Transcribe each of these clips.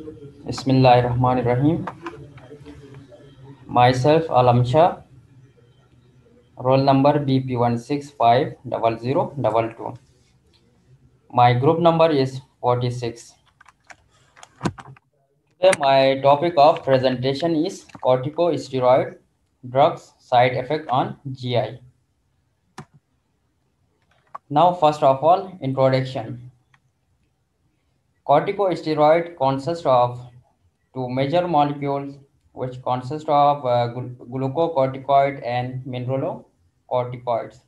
Bismillahirrahmanirrahim. Myself Alam Shah, roll number BP16500022. My group number is 46. Today my topic of presentation is corticosteroid drugs side effect on GI. Now first of all, introduction. Corticosteroid consists of two major molecules which consist of glucocorticoid and mineralocorticoids.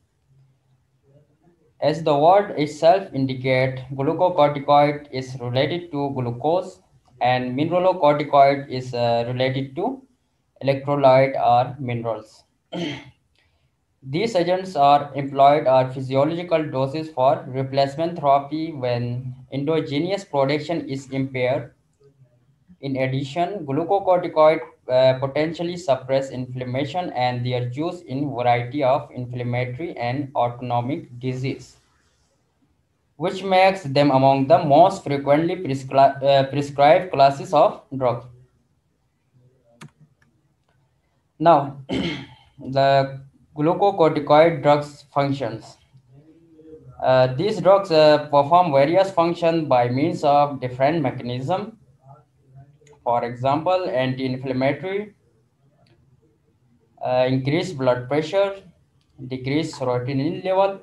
As the word itself indicates, glucocorticoid is related to glucose and mineralocorticoid is related to electrolyte or minerals. These agents are employed at physiological doses for replacement therapy when endogenous production is impaired. In addition, glucocorticoid potentially suppress inflammation and their use in variety of inflammatory and autonomic disease, which makes them among the most frequently prescribed classes of drugs. Now, the glucocorticoid drugs functions. These drugs perform various functions by means of different mechanisms. For example, anti-inflammatory, increase blood pressure, decrease serotonin level,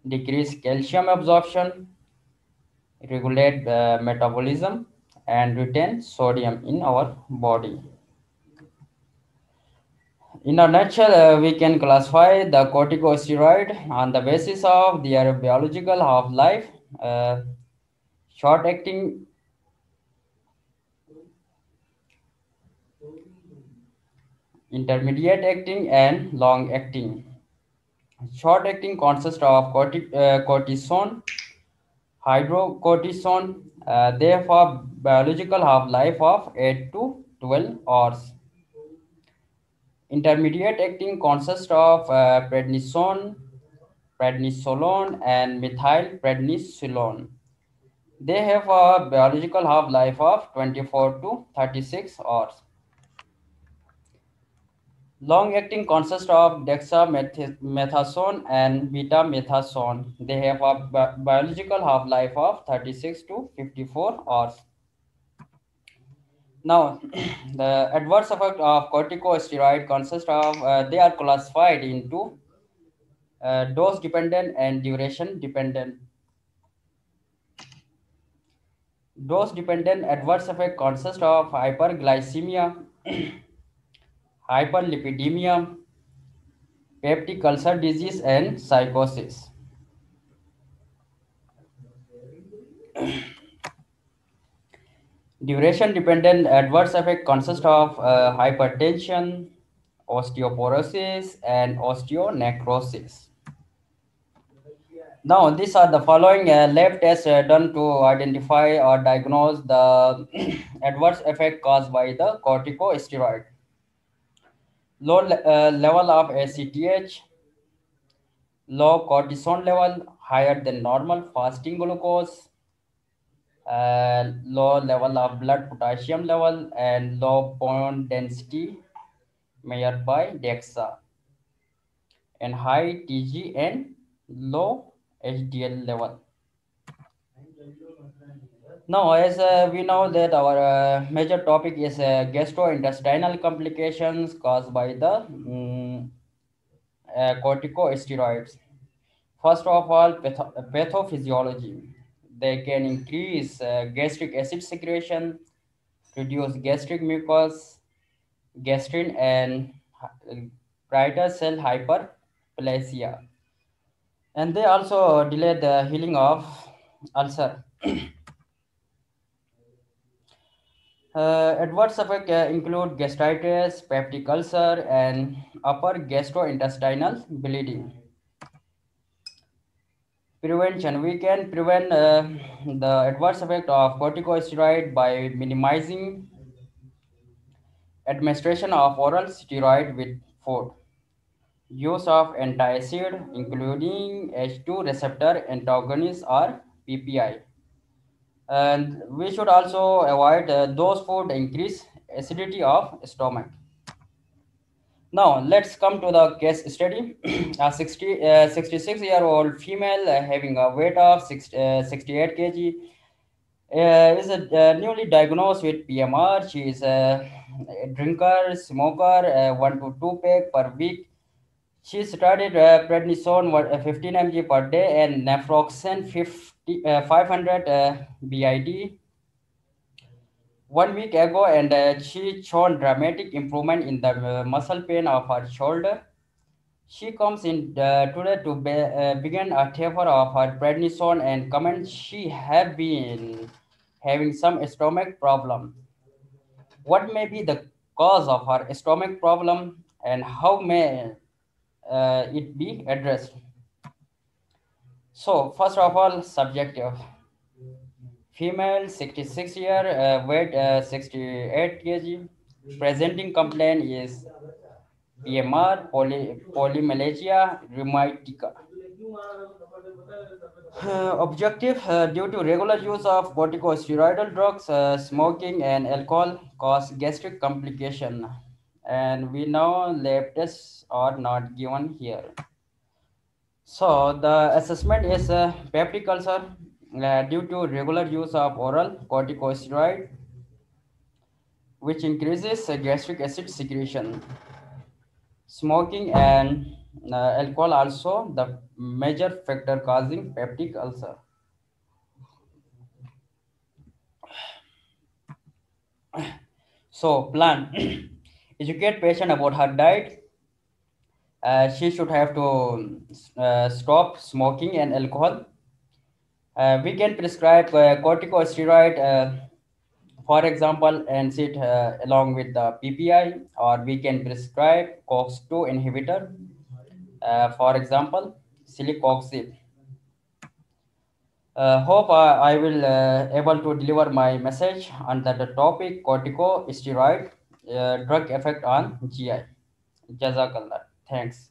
decrease calcium absorption, regulate metabolism, and retain sodium in our body. In a nutshell, we can classify the corticosteroid on the basis of their biological half-life, uh, short-acting, intermediate-acting, and long-acting. Short-acting consists of cortisone, hydrocortisone. They have a biological half-life of 8 to 12 hours. Intermediate acting consists of prednisone, prednisolone, and methylprednisolone. They have a biological half-life of 24 to 36 hours. Long-acting consists of dexamethasone and beta-methasone. They have a biological half-life of 36 to 54 hours. Now, the adverse effect of corticosteroid consists of, they are classified into dose dependent and duration dependent. Dose dependent adverse effect consist of hyperglycemia, hyperlipidemia, peptic ulcer disease, and psychosis. Duration dependent adverse effect consist of hypertension, osteoporosis, and osteonecrosis. Now, these are the following lab tests done to identify or diagnose the adverse effect caused by the corticosteroid. Low level of ACTH, low cortisone level, higher than normal fasting glucose, low level of blood potassium level, and low bone density measured by DEXA, and high TG and low HDL level. Now, as we know that our major topic is gastrointestinal complications caused by the corticosteroids. First of all, pathophysiology. They can increase gastric acid secretion, reduce gastric mucus, gastrin, and brighter cell hyperplasia. And they also delay the healing of ulcer. Adverse effects include gastritis, peptic ulcer, and upper gastrointestinal bleeding. Prevention. We can prevent the adverse effect of corticosteroid by minimizing administration of oral steroid with food. Use of antacid, including H2 receptor antagonists or PPI. And we should also avoid those food increase acidity of stomach. Now let's come to the case study. A 66-year-old female having a weight of 68 kg is newly diagnosed with PMR. She is a drinker, smoker, 1 to 2 pack per week. She started prednisone 15 mg per day and naproxen 500 BID 1 week ago, and she shown dramatic improvement in the muscle pain of her shoulder. She comes in today to begin a taper of her prednisone and comments she have been having some stomach problem. What may be the cause of her stomach problem and how may it be addressed? So, first of all, subjective. Female, 66-year, weight 68 kg. Presenting complaint is PMR, polymalacia rheumatica. Objective, due to regular use of corticosteroidal drugs, smoking and alcohol cause gastric complication. And we know lab tests are not given here. So the assessment is peptic ulcer due to regular use of oral corticosteroid, which increases gastric acid secretion. Smoking and alcohol also the major factor causing peptic ulcer. So plan educate patient about her diet. She should have to stop smoking and alcohol. We can prescribe corticosteroid, for example, and sit along with the PPI, or we can prescribe COX-2 inhibitor, for example, celecoxib. Hope I will able to deliver my message under the topic corticosteroid drug effect on GI. Jazakallah. Thanks.